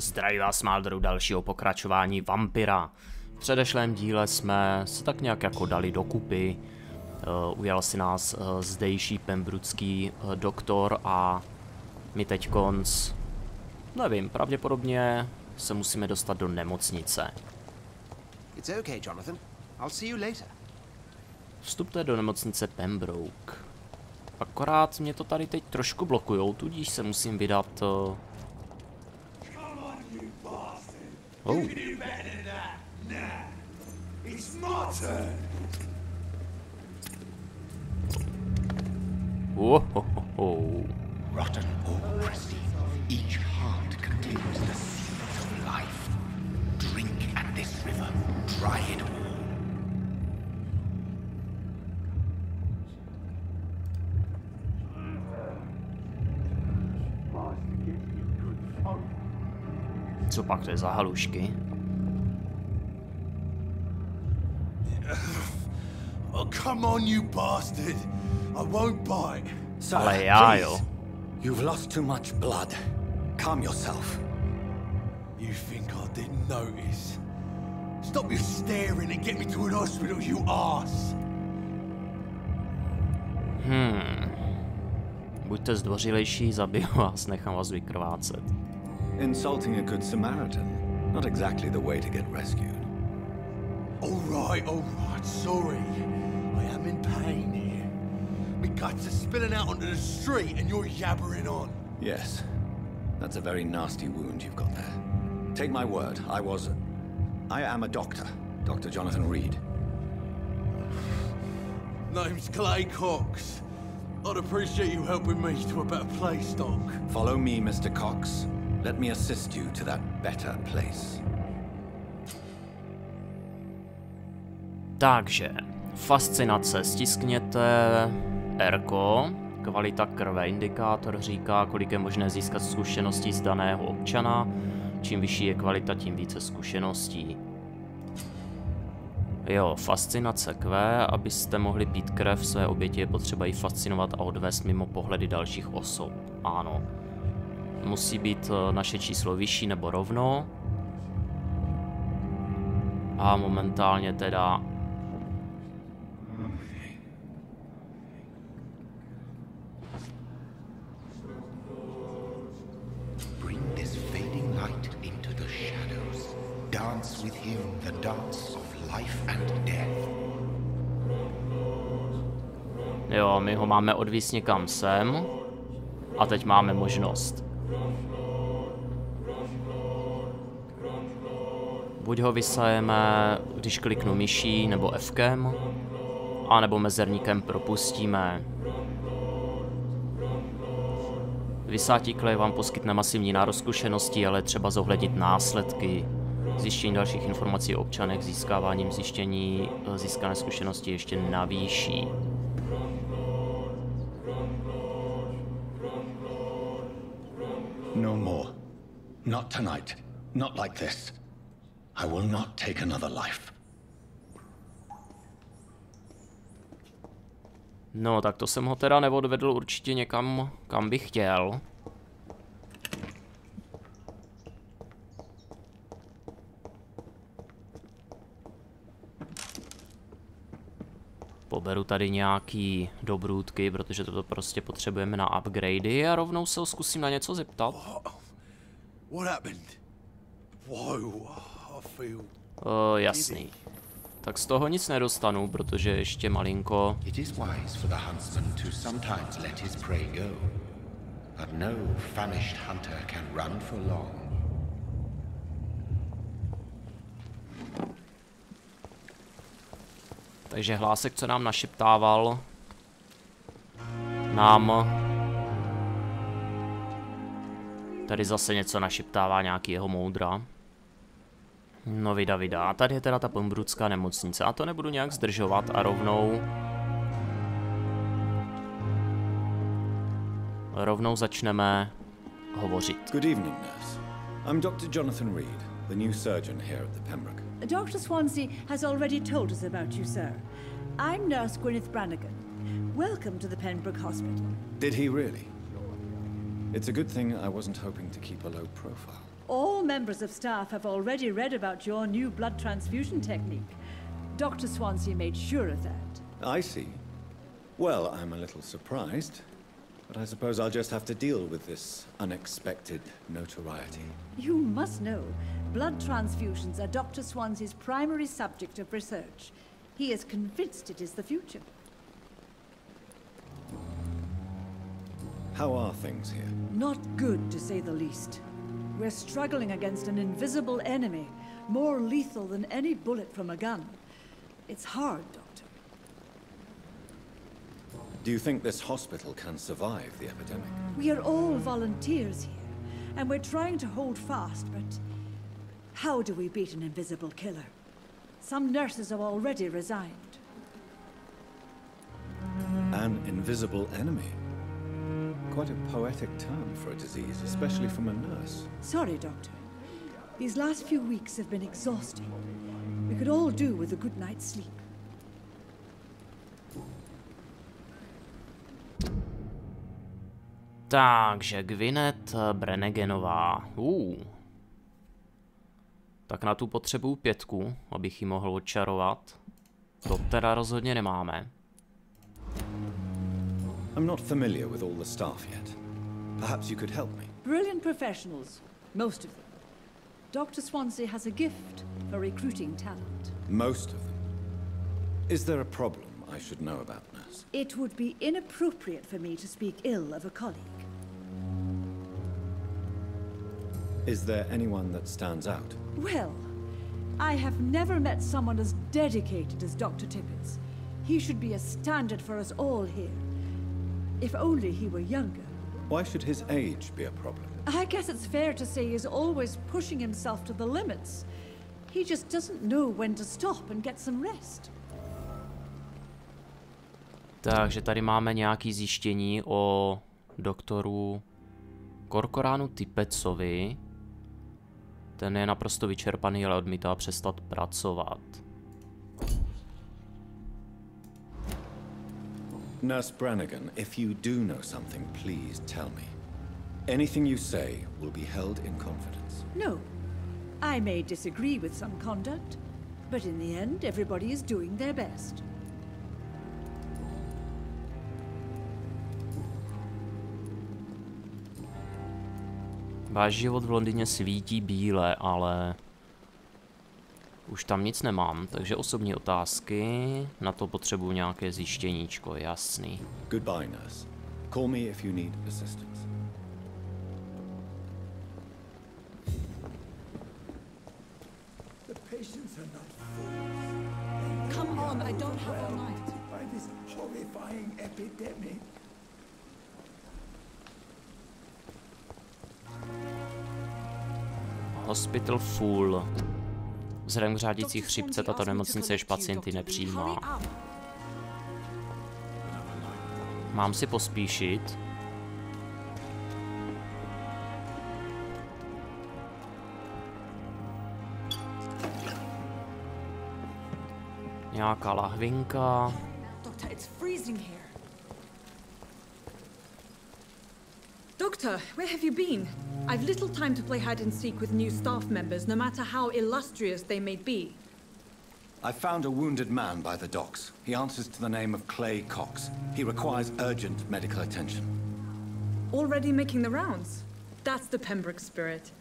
Zdraví vás Maldru dalšího pokračování Vampyra. V předešlém díle jsme se tak nějak jako dali dokupy. Ujal si nás zdejší pembrocký doktor a my teďkonc, nevím, pravděpodobně se musíme dostat do nemocnice. It's okay, Jonathan. I'll see you later. Vstupte do nemocnice Pembroke. Akorát mě to tady teď trošku blokujou, tudíž se musím vydat... Oh. Rotten or pristine, each heart contains the seeds of life. Drink at this river, try it all. Co pak to je za halušky? Oh, come on, you bastard! I won't bite. Ale já jo. You've lost too much blood. Calm yourself. You think I didn't notice? Stop your staring and get me to an hospital, you arse! Buďte zdvořilejší, zabiju vás, nechám vás vykrvácet. Insulting a good Samaritan. Not exactly the way to get rescued. All right, sorry. I am in pain here. My guts are spilling out onto the street and you're yabbering on. Yes. That's a very nasty wound you've got there. Take my word, I am a doctor. Dr. Jonathan Reed. Name's Clay Cox. I'd appreciate you helping me to a better place, Doc. Follow me, Mr. Cox. Let me assist you to that better place. Takže, fascinace, stiskněte R-ko, kvalita krve, indikátor říká, kolik je možné získat zkušeností z daného občana, čím vyšší je kvalita, tím více zkušeností. Jo, fascinace Q, abyste mohli pít krev své oběti, je potřeba ji fascinovat a odvést mimo pohledy dalších osob. Ano. Musí být naše číslo vyšší nebo rovno. A momentálně teda... Bring this fading light into the shadows. Dance with him the dance of life and death. Jo, my ho máme odvíst někam sem. A teď máme možnost. Buď ho vysajeme, když kliknu myší nebo F-kem, anebo mezerníkem propustíme. Vysátí klej vám poskytne masivní nárůst zkušeností, ale třeba zohlednit následky. Zjištění dalších informací o občanech získáváním zjištění získané zkušenosti ještě navýší. No more. Not tonight. Not like this. I will not take another life. No, tak to jsem ho teda neodvedl určitě někam, kam bych chtěl. Poberu tady nějaký dobrůdky, protože toto prostě potřebujeme na upgradey a rovnou se ho zkusím na něco zeptat. What happened? Whoa, I feel... Jasný. Tak z toho nic nedostanu, protože ještě malinko... It is wise for the huntsman to sometimes let his prey go, but no famished hunter can run for long. Takže hlásek, co nám našeptával, nám tady zase něco našeptává, nějaký jeho moudra. No vida. A tady je teda ta pembrucká nemocnice. A to nebudu nějak zdržovat a rovnou začneme hovořit. Good evening, nurse. I'm Dr. Jonathan Reed, the new surgeon here at the Pembroke. Dr. Swansea has already told us about you, sir. I'm Nurse Gwyneth Brannigan. Welcome to the Pembroke Hospital. Did he really? It's a good thing I wasn't hoping to keep a low profile. All members of staff have already read about your new blood transfusion technique. Dr. Swansea made sure of that. I see. Well, I'm a little surprised, but I suppose I'll just have to deal with this unexpected notoriety. You must know, blood transfusions are Dr. Swansea's primary subject of research. He is convinced it is the future. How are things here? Not good, to say the least. We're struggling against an invisible enemy, more lethal than any bullet from a gun. It's hard, Doctor. Do you think this hospital can survive the epidemic? We are all volunteers here, and we're trying to hold fast, but how do we beat an invisible killer? Some nurses have already resigned. An invisible enemy? Quite a poetic term for a disease, especially from a nurse. Sorry, Doctor. These last few weeks have been exhausting. We could all do with a good night's sleep. Takže Gwyneth Branniganová. Tak na tu potřebuju 5, abych ji mohl očarovat. To teda rozhodně nemáme. I'm not familiar with all the staff yet. Perhaps you could help me. Brilliant professionals, most of them. Dr. Swansea has a gift for recruiting talent. Most of them. Is there a problem I should know about, nurse? It would be inappropriate for me to speak ill of a colleague. Is there anyone that stands out? Well, I have never met someone as dedicated as Dr. Tippett. He should be a standard for us all here. If only he were younger. Why should his age be a problem? I guess it's fair to say he's always pushing himself to the limits. He just doesn't know when to stop and get some rest. Takže tady máme nějaké zjištění o doktoru Corcoranu Tippettovi. Ten je naprosto vyčerpaný, ale odmítá přestat pracovat. Nurse Brannigan, if you do know something, please tell me. Anything you say will be held in confidence. No. I may disagree with some conduct, but in the end, everybody is doing their best. Váš život v Londýně svítí bíle, ale už tam nic nemám, takže osobní otázky, na to potřebuji nějaké zjištěníčko, jasný. Goodbye, nurse. Call me if you need assistance. The patients are not fools. Come on, I don't have all night. By this horrifying epidemic. Hospital full. Vzhledem k řádící chřipce tato nemocnice již pacienty nepřijímá. Mám si pospíšit. Nějaká lahvinka. Doctor, it's freezing here. Doctor, where have you been? I've little time to play hide and seek with new staff members, no matter how illustrious they may be. I found a wounded man by the docks. He answers to the name of Clay Cox. He requires urgent medical attention. Already making the rounds? That's the Pembroke spirit.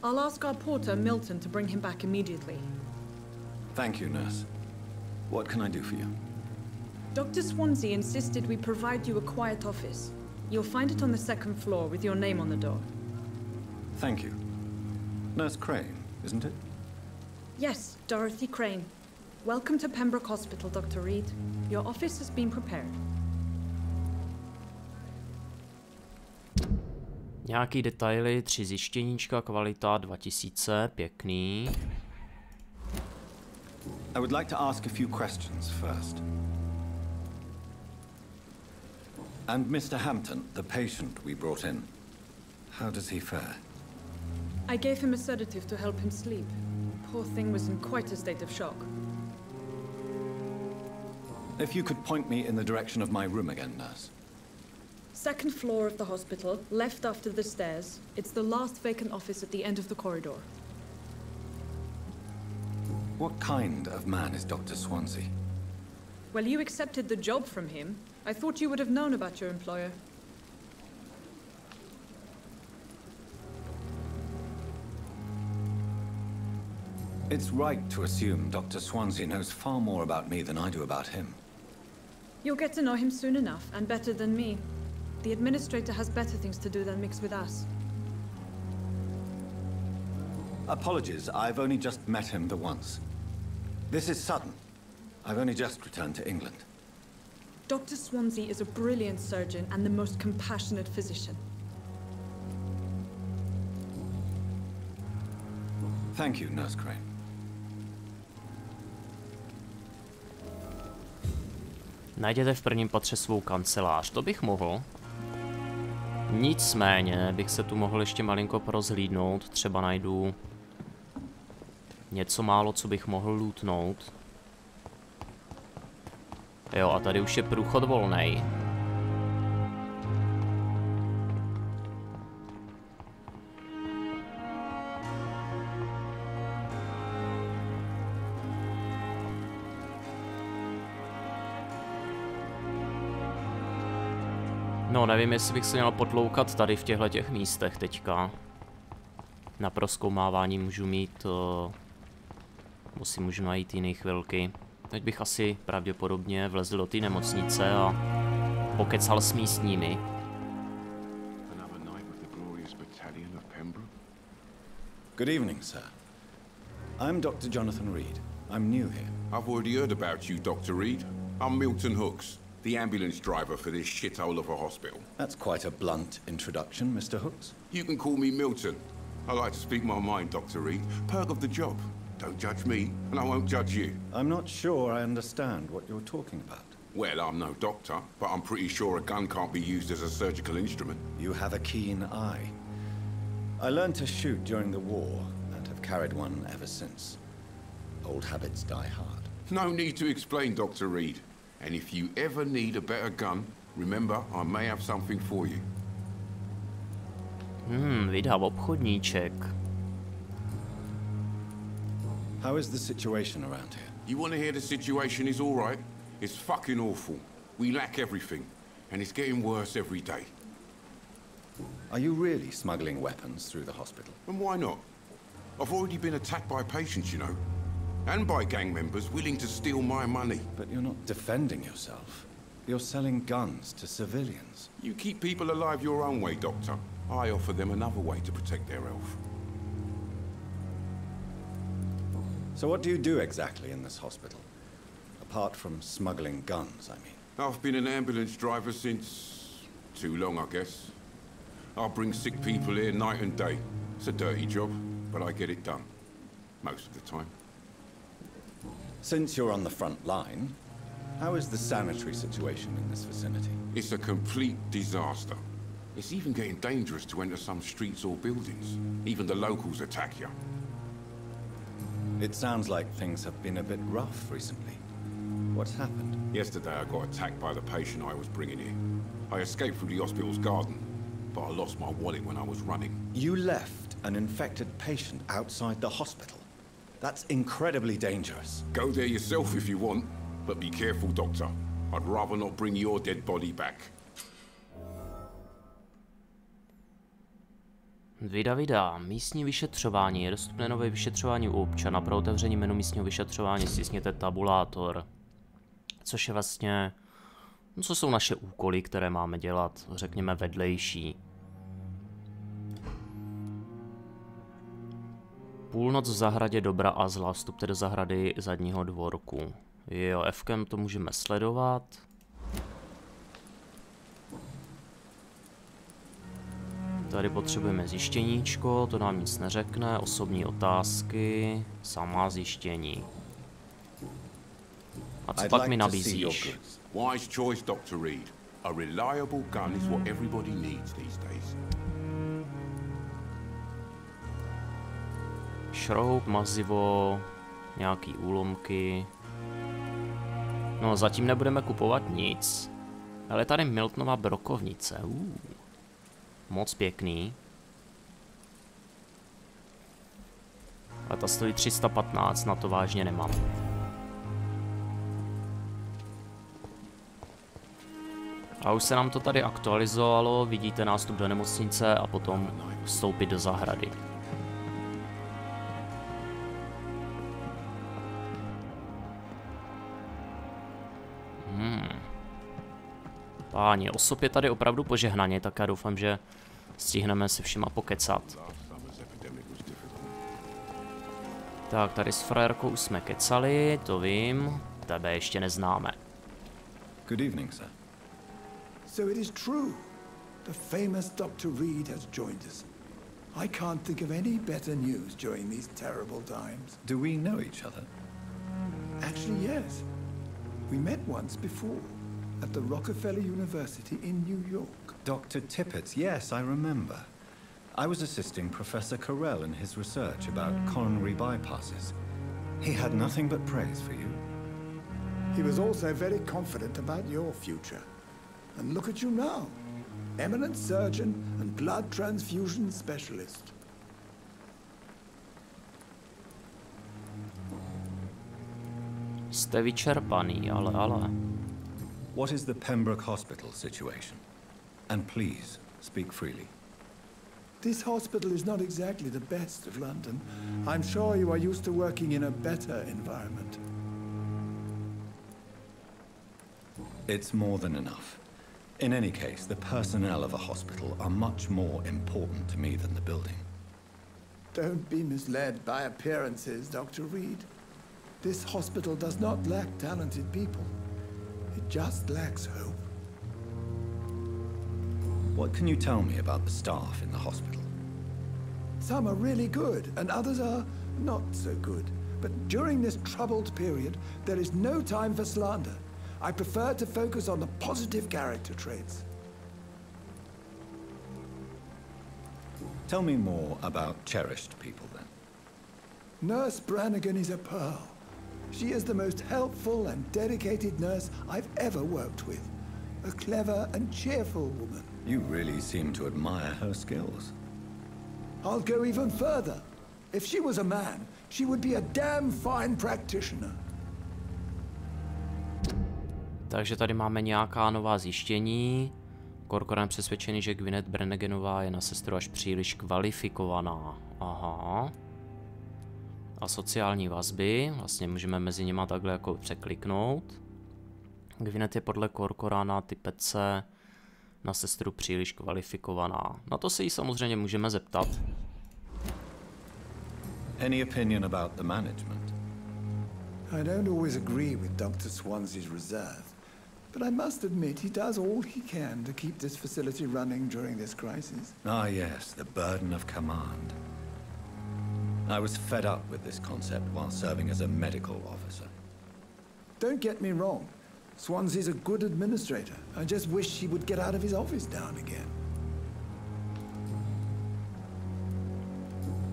I'll ask our porter, Milton, to bring him back immediately. Thank you, nurse. What can I do for you? Dr. Swansea insisted we provide you a quiet office. You'll find it on the 2nd floor with your name on the door. Thank you. Nurse Crane, isn't it? Yes, Dorothy Crane. Welcome to Pembroke Hospital, Dr. Reed. Your office has been prepared. Nějaký detaily, 3 zjištěníčka, kvalita 2000, pěkný. I would like to ask a few questions first. And Mr. Hampton, the patient we brought in, how does he fare? I gave him a sedative to help him sleep. Poor thing was in quite a state of shock. If you could point me in the direction of my room again, nurse. Second floor of the hospital, left after the stairs. It's the last vacant office at the end of the corridor. What kind of man is Dr. Swansea? Well, you accepted the job from him. I thought you would have known about your employer. It's right to assume Dr. Swansea knows far more about me than I do about him. You'll get to know him soon enough, and better than me. The administrator has better things to do than mix with us. Apologies, I've only just met him the once. This is sudden. I've only just returned to England. Dr. Swansea is a brilliant surgeon and the most compassionate physician. Thank you, Nurse Crane. Najděte v prvním patře svou kancelář, to bych mohl. Nicméně bych se tu mohl ještě malinko porozhlídnout, třeba najdu něco málo, co bych mohl lootnout. Jo, a tady už je průchod volnej. No, nevím, jestli bych se měl potloukat tady v těchto místech teďka. Na prozkoumávání můžu mít... můžu najít jiné chvilky. Teď bych asi pravděpodobně vlezl do té nemocnice a pokecal s místními. Good evening, sir. I'm Dr. Jonathan Reed. I'm new here. I've already heard about you, Dr. Reed. I'm Milton Hooks, the ambulance driver for this shithole of a hospital. That's quite a blunt introduction, Mr. Hooks. You can call me Milton. I like to speak my mind, Dr. Reed. Perk of the job. Don't judge me, and I won't judge you. I'm not sure I understand what you're talking about. Well, I'm no doctor, but I'm pretty sure a gun can't be used as a surgical instrument. You have a keen eye. I learned to shoot during the war, and have carried one ever since. Old habits die hard. No need to explain, Dr. Reed. And if you ever need a better gun, remember, I may have something for you. Vydal obchodníček. How is the situation around here? You want to hear the situation is all right? It's fucking awful. We lack everything, and it's getting worse every day. Are you really smuggling weapons through the hospital? And why not? I've already been attacked by patients, you know. And by gang members willing to steal my money. But you're not defending yourself. You're selling guns to civilians. You keep people alive your own way, Doctor. I offer them another way to protect their health. So what do you do exactly in this hospital? Apart from smuggling guns, I mean. I've been an ambulance driver since... too long, I guess. I bring sick people here night and day. It's a dirty job, but I get it done. Most of the time. Since you're on the front line, how is the sanitary situation in this vicinity? It's a complete disaster. It's even getting dangerous to enter some streets or buildings. Even the locals attack you. It sounds like things have been a bit rough recently. What's happened? Yesterday I got attacked by the patient I was bringing in. I escaped through the hospital's garden, but I lost my wallet when I was running. You left an infected patient outside the hospital? That's incredibly dangerous. Go there yourself if you want, but be careful, Doctor. I'd rather not bring your dead body back. Vida. Místní vyšetřování. Je dostupné nové vyšetřování u občana. Pro otevření menu místního vyšetřování stisněte tabulátor. Což je vlastně... No, co jsou naše úkoly, které máme dělat? Řekněme vedlejší. Půlnoc v zahradě dobra a zla. Vstupte do zahrady zadního dvorku. Jo, F-kem to můžeme sledovat. Tady potřebujeme zjištěníčko, to nám nic neřekne, osobní otázky, samá zjištění. A co pak mi nabízíš? Wise choice, Dr. Reed. A reliable gun is what everybody needs these days. Šroub, mazivo, nějaký úlomky. No, zatím nebudeme kupovat nic. Ale tady Miltonova brokovnice. Moc pěkný. Ale ta stojí 315, na to vážně nemám. A už se nám to tady aktualizovalo, vidíte nástup do nemocnice a potom vstoupit do zahrady. Páni, osob je tady opravdu požehnaně, tak já doufám, že stihneme si všema pokecat. Tak, tady s frajerkou už jsme kecali, to vím, tebe ještě neznáme. Good evening, sir. So it is true. The famous Dr. Reed has joined us. I can't think of any better news during these terrible times. Do we know each other? Actually, yes. We met once before, at the Rockefeller University in New York. Dr. Tippett, yes, I remember. I was assisting Professor Carell in his research about coronary bypasses. He had nothing but praise for you. He was also very confident about your future. And look at you now. Eminent surgeon and blood transfusion specialist. Jste vyčerpaný, ale. What is the Pembroke hospital situation? And please, speak freely. This hospital is not exactly the best of London. I'm sure you are used to working in a better environment. It's more than enough. In any case, the personnel of a hospital are much more important to me than the building. Don't be misled by appearances, Dr. Reed. This hospital does not lack talented people. It just lacks hope. What can you tell me about the staff in the hospital? Some are really good, and others are not so good. But during this troubled period, there is no time for slander. I prefer to focus on the positive character traits. Tell me more about cherished people, then. Nurse Brannigan is a pearl. She is the most helpful and dedicated nurse I've ever worked with. A clever and cheerful woman. You really seem to admire her skills. I'll go even further. If she was a man, she would be a damn fine practitioner. Takže tady máme nějaká nová zjištění. Corcoran přesvědčený, že Gwyneth Branniganová je na sestru až příliš kvalifikovaná. Aha. A sociální vazby, vlastně můžeme mezi nimi takhle jako překliknout. Gwyneth je podle Corcorana Tippetse na sestru příliš kvalifikovaná. Na to se jí samozřejmě můžeme zeptat. Any opinion about the management? I don't always agree with Dr. Swansea's reserve, but I must admit he does all he can to keep this facility running during this crisis. Ah yes, the burden of command. I was fed up with this concept while serving as a medical officer. Don't get me wrong. Swansea's a good administrator. I just wish he would get out of his office now and again.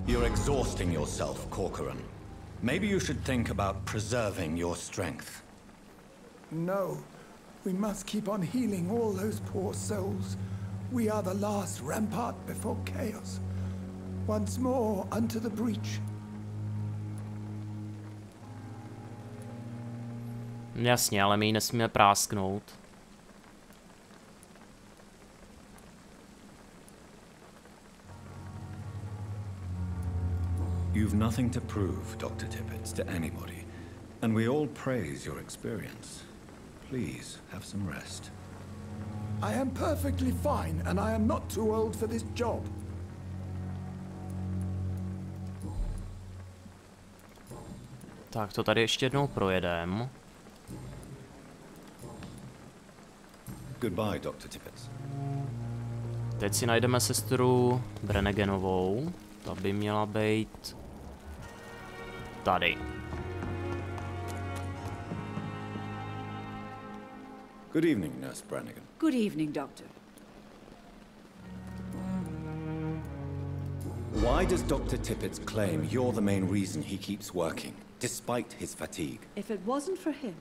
You're exhausting yourself, Corcoran. Maybe you should think about preserving your strength. No. We must keep on healing all those poor souls. We are the last rampart before chaos. Once more unto the breach. Jasně, ale my ji nesmíme prásknout. You've nothing to prove, Dr. Tippett, to anybody, and we all praise your experience. Please, have some rest. I am perfectly fine, and I am not too old for this job. Tak to tady ještě jednou projedem. Goodbye, Dr. Tippett. Teď si najdeme sestru Branniganovou. Ta by měla být tady. Good evening, Nurse Brannigan. Good evening, Doctor. Why does Dr. Tippett claim you're the main reason he keeps working, despite his fatigue? If it wasn't for him,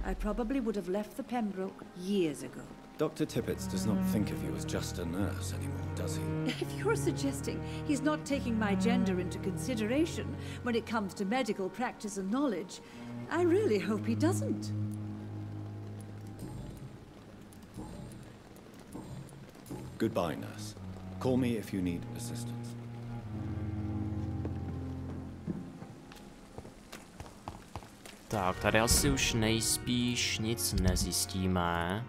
I probably would have left the Pembroke years ago. Dr. Tippett does not think of you as just a nurse anymore, does he? If you're suggesting he's not taking my gender into consideration when it comes to medical practice and knowledge, I really hope he doesn't. Goodbye, nurse. Call me if you need assistance. Tak, tady asi už nejspíš nic nezjistíme.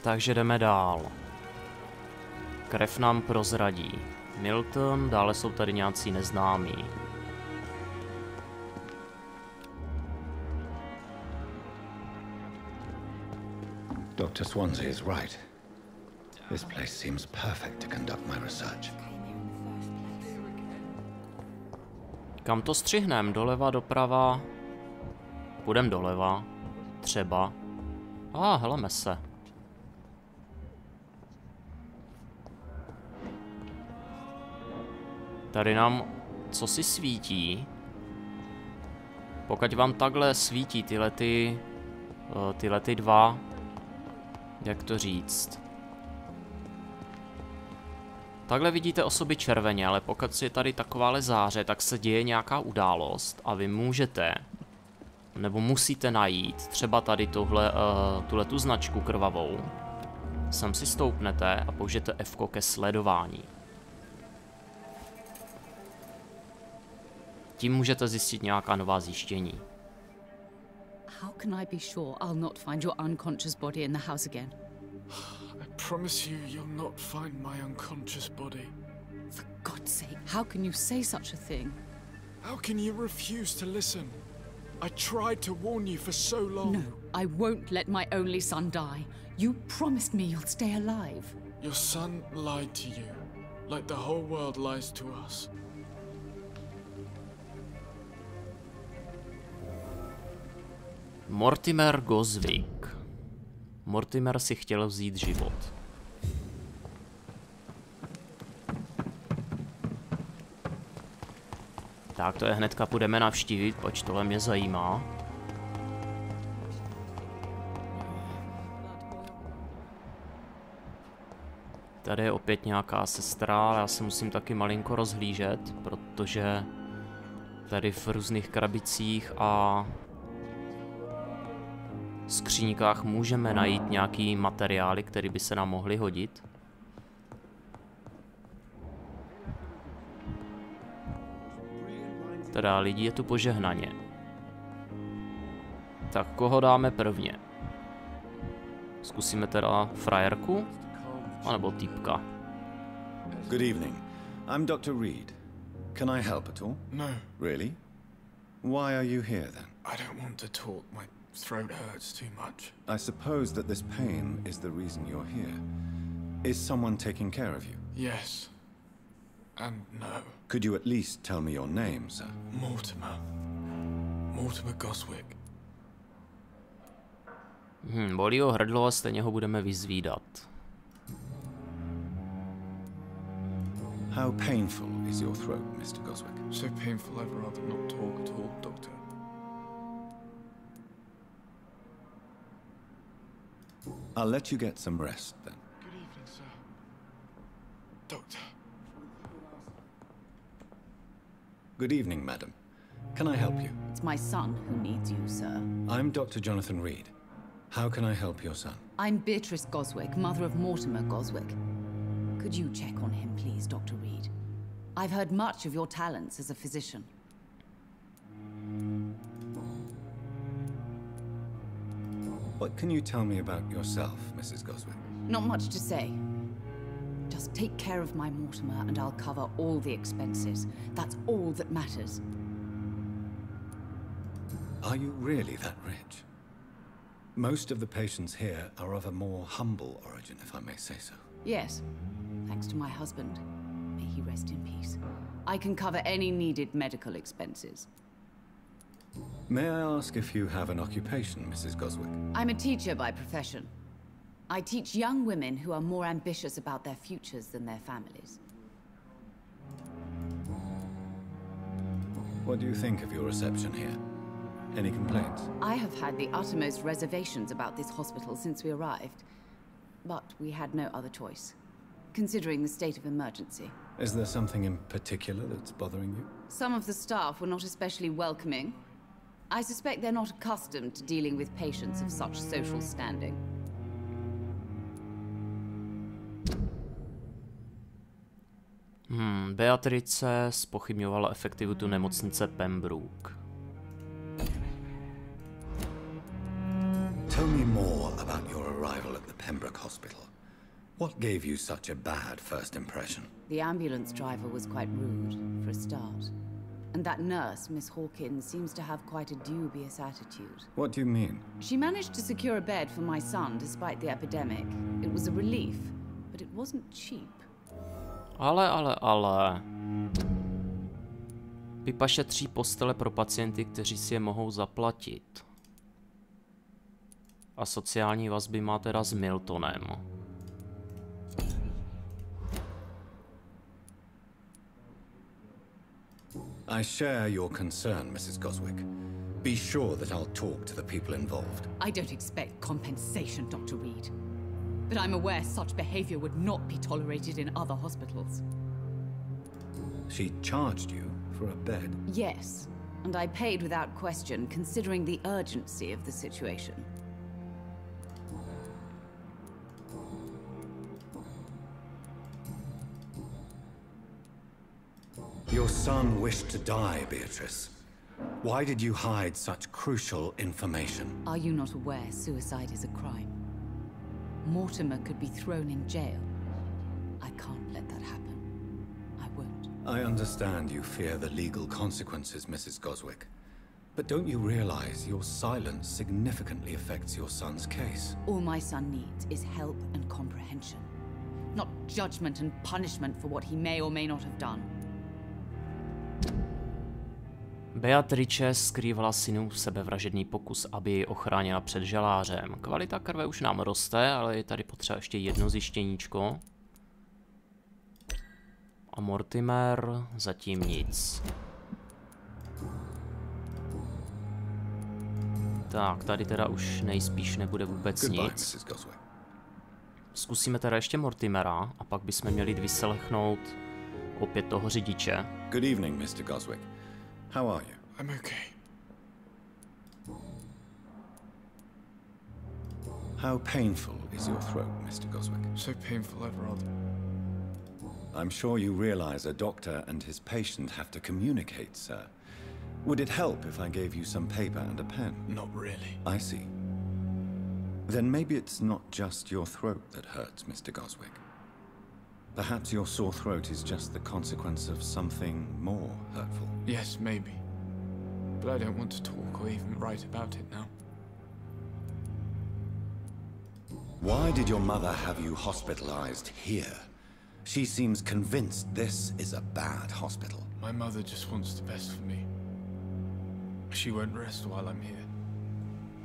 Takže jdeme dál. Krev nám prozradí. Milton, dále jsou tady nějací neznámí. Dr. Swansea is right. This place seems perfect to conduct my research. Kam to střihnem? Doleva, doprava? Půjdem doleva. Třeba. Heleme se. Tady nám cosi svítí. Pokud vám takhle svítí tyhle dva, jak to říct? Takhle vidíte osoby červeně, ale pokud je tady takováhle záře, tak se děje nějaká událost a vy můžete, nebo musíte najít třeba tady tuhletu značku krvavou. Sem si stoupnete a použijete F ke sledování. Tím můžete zjistit nějaká nová zjištění. How can I be sure I'll not find your unconscious body in the house again? I promise you, you'll not find my unconscious body. For God's sake, how can you say such a thing? How can you refuse to listen? I tried to warn you for so long. No, I won't let my only son die. You promised me you'll stay alive. Your son lied to you, like the whole world lies to us. Mortimer Goswick. Mortimer si chtěl vzít život. Tak to je hnedka půjdeme navštívit, pač tohle mě zajímá. Tady je opět nějaká sestra, ale já se musím taky malinko rozhlížet, protože tady v různých krabicích a skříňkách můžeme najít nějaký materiály, které by se nám mohly hodit. Teda lidí je tu požehnaně. Tak koho dáme prvně? Zkusíme teda frajerku? A nebo týpka? Good evening. I'm Dr. Reed. Can I help at all? No. Really? Why are you here then? I don't want to talk. My throat hurts too much. I suppose that this pain is the reason you're here. Is someone taking care of you? Yes. And no. Could you at least tell me your name, sir? Mortimer. Mortimer Goswick. Bolí ho hrdlo a stejně ho budeme vyzvídat. How painful is your throat, Mr. Goswick? So painful I'd rather not talk at all, Doctor. I'll let you get some rest then. Good evening, sir. Doctor. Good evening, madam. Can I help you? It's my son who needs you, sir. I'm Dr. Jonathan Reed. How can I help your son? I'm Beatrice Goswick, mother of Mortimer Goswick. Could you check on him, please, Dr. Reed? I've heard much of your talents as a physician. What can you tell me about yourself, Mrs. Goswick? Not much to say. Just take care of my Mortimer and I'll cover all the expenses. That's all that matters. Are you really that rich? Most of the patients here are of a more humble origin, if I may say so. Yes, thanks to my husband. May he rest in peace. I can cover any needed medical expenses. May I ask if you have an occupation, Mrs. Goswick? I'm a teacher by profession. I teach young women who are more ambitious about their futures than their families. What do you think of your reception here? Any complaints? I have had the uttermost reservations about this hospital since we arrived. But we had no other choice, considering the state of emergency. Is there something in particular that's bothering you? Some of the staff were not especially welcoming. I suspect they're not accustomed to dealing with patients of such social standing. Beatrice zpochybňovala efektivitu nemocnice Pembroke. Tell me more about your arrival at the Pembroke Hospital. What gave you such a bad first impression? The ambulance driver was quite rude, for a start. And that nurse, Miss Hawkins, seems to have quite a dubious attitude. What do you mean? She managed to secure a bed for my son despite the epidemic. It was a relief, but it wasn't cheap. Ale. Vypaše 3 postele pro pacienty, kteří si je mohou zaplatit. A sociální vazby má teda s Miltonem. I share your concern, Mrs. Goswick. Be sure that I'll talk to the people involved. I don't expect compensation, Dr. Reed. But I'm aware such behavior would not be tolerated in other hospitals. She charged you for a bed? Yes, and I paid without question, considering the urgency of the situation. Your son wished to die, Beatrice. Why did you hide such crucial information? Are you not aware suicide is a crime? Mortimer could be thrown in jail. I can't let that happen. I won't. I understand you fear the legal consequences, Mrs. Goswick. But don't you realize your silence significantly affects your son's case? All my son needs is help and comprehension. Not judgment and punishment for what he may or may not have done. Beatrice skrývala synu sebevražedný pokus, aby ji ochránila před žalářem. Kvalita krve už nám roste, ale je tady potřeba ještě jedno zjištěníčko. A Mortimer zatím nic. Tak, tady teda už nejspíš nebude vůbec nic. Zkusíme teda ještě Mortimera a pak bychom měli vyslechnout opět toho řidiče. Good evening, Mr. Goswick. How are you? I'm okay. How painful is your throat, Mr. Goswick? So painful, I'd rather. I'm sure you realize a doctor and his patient have to communicate, sir. Would it help if I gave you some paper and a pen? Not really. I see. Then maybe it's not just your throat that hurts, Mr. Goswick. Perhaps your sore throat is just the consequence of something more hurtful. Yes, maybe. But I don't want to talk or even write about it now. Why did your mother have you hospitalized here? She seems convinced this is a bad hospital. My mother just wants the best for me. She won't rest while I'm here.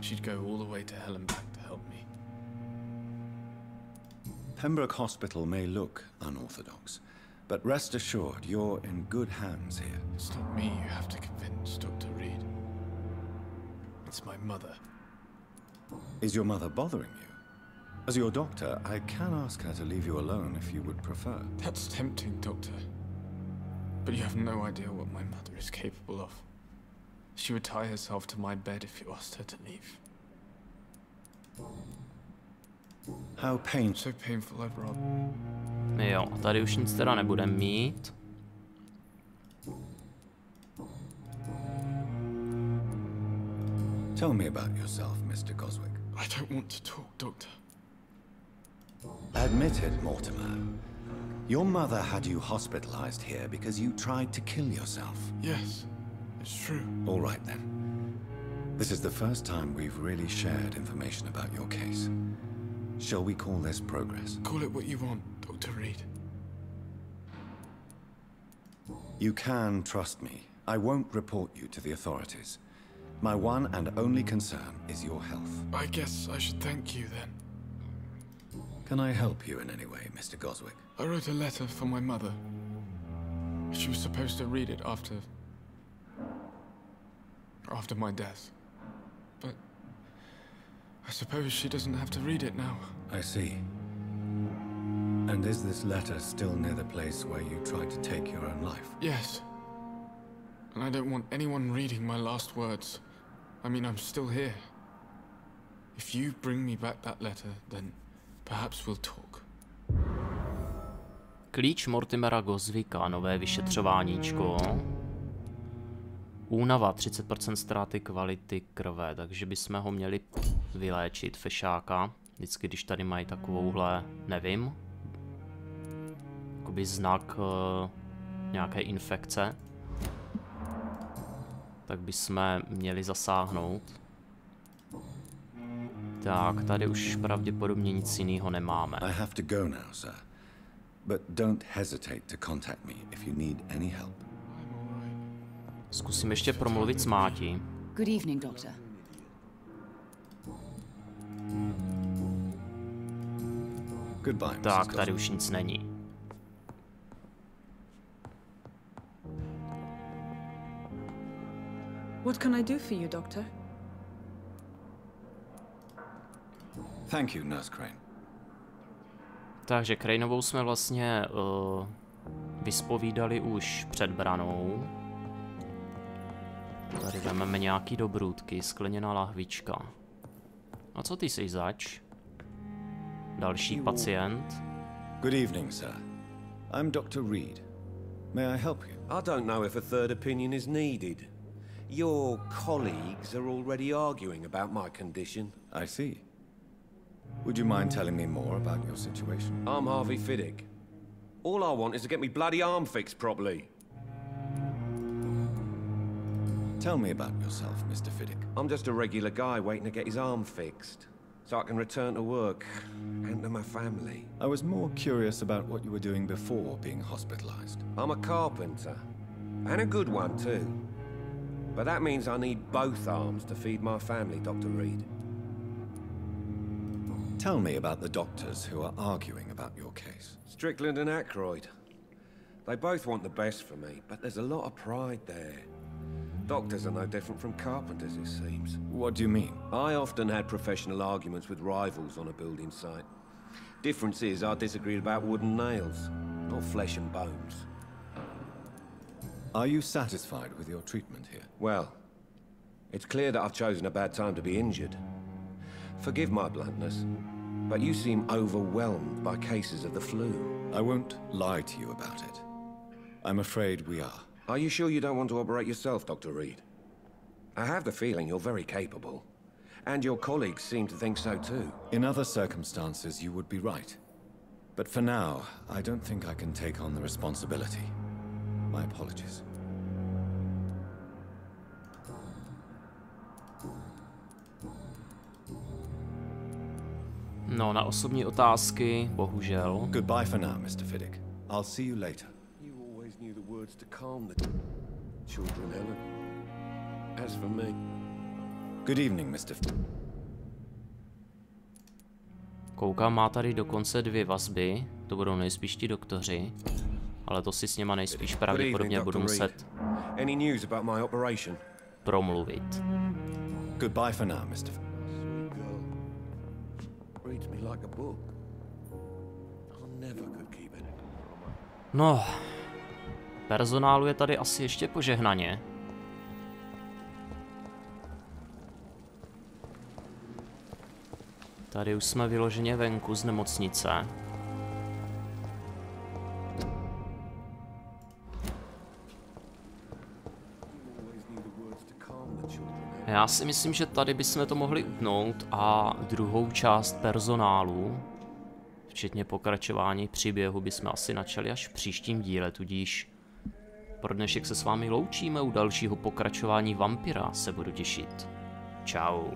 She'd go all the way to hell and back to help me. Pembroke Hospital may look unorthodox, but rest assured you're in good hands here. It's not me you have to convince, Dr. Reed. It's my mother. Is your mother bothering you? As your doctor, I can ask her to leave you alone if you would prefer. That's tempting, Doctor. But you have no idea what my mother is capable of. She would tie herself to my bed if you asked her to leave. How So painful, I'd rather. Jo, tady už nic teda nebudem mít. Tell me about yourself, Mr. Goswick. I don't want to talk, Doctor. Admit it, Mortimer. Your mother had you hospitalized here because you tried to kill yourself. Yes, it's true. All right, then. This is the first time we've really shared information about your case. Shall we call this progress? Call it what you want, Dr. Reed. You can trust me. I won't report you to the authorities. My one and only concern is your health. I guess I should thank you then. Can I help you in any way, Mr. Goswick? I wrote a letter for my mother. She was supposed to read it after after my death. But I suppose she doesn't have to read it now. I see. And is this letter still near the place where you tried to take your own life? Yes. And I don't want anyone reading my last words. I mean, I'm still here. If you bring me back that letter, then perhaps we'll talk. Klíč Mortimera Goswicka, nové vyšetřováníčko. Únava, 30% ztráty kvality krve, takže bychom ho měli vyléčit, fešáka. Vždycky, když tady mají takovouhle, nevím, jakoby znak nějaké infekce, tak bychom měli zasáhnout. Tak, tady už pravděpodobně nic jiného nemáme. I have to go now, sir. But don't hesitate to contact me if you need any help. Zkusím ještě promluvit s Máti. Good evening, Doctor. Goodbye, Mrs. Tak, tady Goswig. už nic není. What can I do for you, Doctor? Thank you, Nurse Crane. Takže Craneovou jsme vlastně vyspovídali už před branou. Tady vezmeme nějaký dobrůdky, skleněná lahvička. A co ty jsi zač? Další pacient. Good evening, sir. I'm Dr. Reed. May I help you? I don't know if a third opinion is needed. Your colleagues are already arguing about my condition. I see. Would you mind telling me more about your situation? I'm Harvey Fiddick. All I want is to get me bloody arm fixed properly. Tell me about yourself, Mr. Fiddick. I'm just a regular guy waiting to get his arm fixed, so I can return to work and to my family. I was more curious about what you were doing before being hospitalized. I'm a carpenter, and a good one too. But that means I need both arms to feed my family, Dr. Reed. Tell me about the doctors who are arguing about your case. Strickland and Aykroyd. They both want the best for me, but there's a lot of pride there. Doctors are no different from carpenters, it seems. What do you mean? I often had professional arguments with rivals on a building site. Difference is I disagreed about wooden nails, not flesh and bones. Are you satisfied with your treatment here? Well, it's clear that I've chosen a bad time to be injured. Forgive my bluntness, but you seem overwhelmed by cases of the flu. I won't lie to you about it. I'm afraid we are. Are you sure you don't want to operate yourself, Dr. Reed? I have the feeling you're very capable. And your colleagues seem to think so too. In other circumstances, you would be right. But for now, I don't think I can take on the responsibility. My apologies. No, na osobní otázky, bohužel. Goodbye for now, Mr. Fiddick. I'll see you later. You always knew the words to calm the children, Helen. As for me... Good evening, Mr. Koukám, má tady dokonce 2 vazby. To budou nejspíš ti doktoři. Ale to si s něma nejspíš pravděpodobně budu muset Any news about my operation? promluvit. Goodbye for now, Mr. Sweet girl. Reads me like a book. I never could keep it. No, personálu je tady asi ještě požehnaně. Tady už jsme vyloženě venku z nemocnice. Já si myslím, že tady bychom to mohli utnout a druhou část personálu, včetně pokračování příběhu, bychom asi načali až v příštím díle, tudíž pro dnešek se s vámi loučíme, u dalšího pokračování Vampyra se budu těšit. Čau.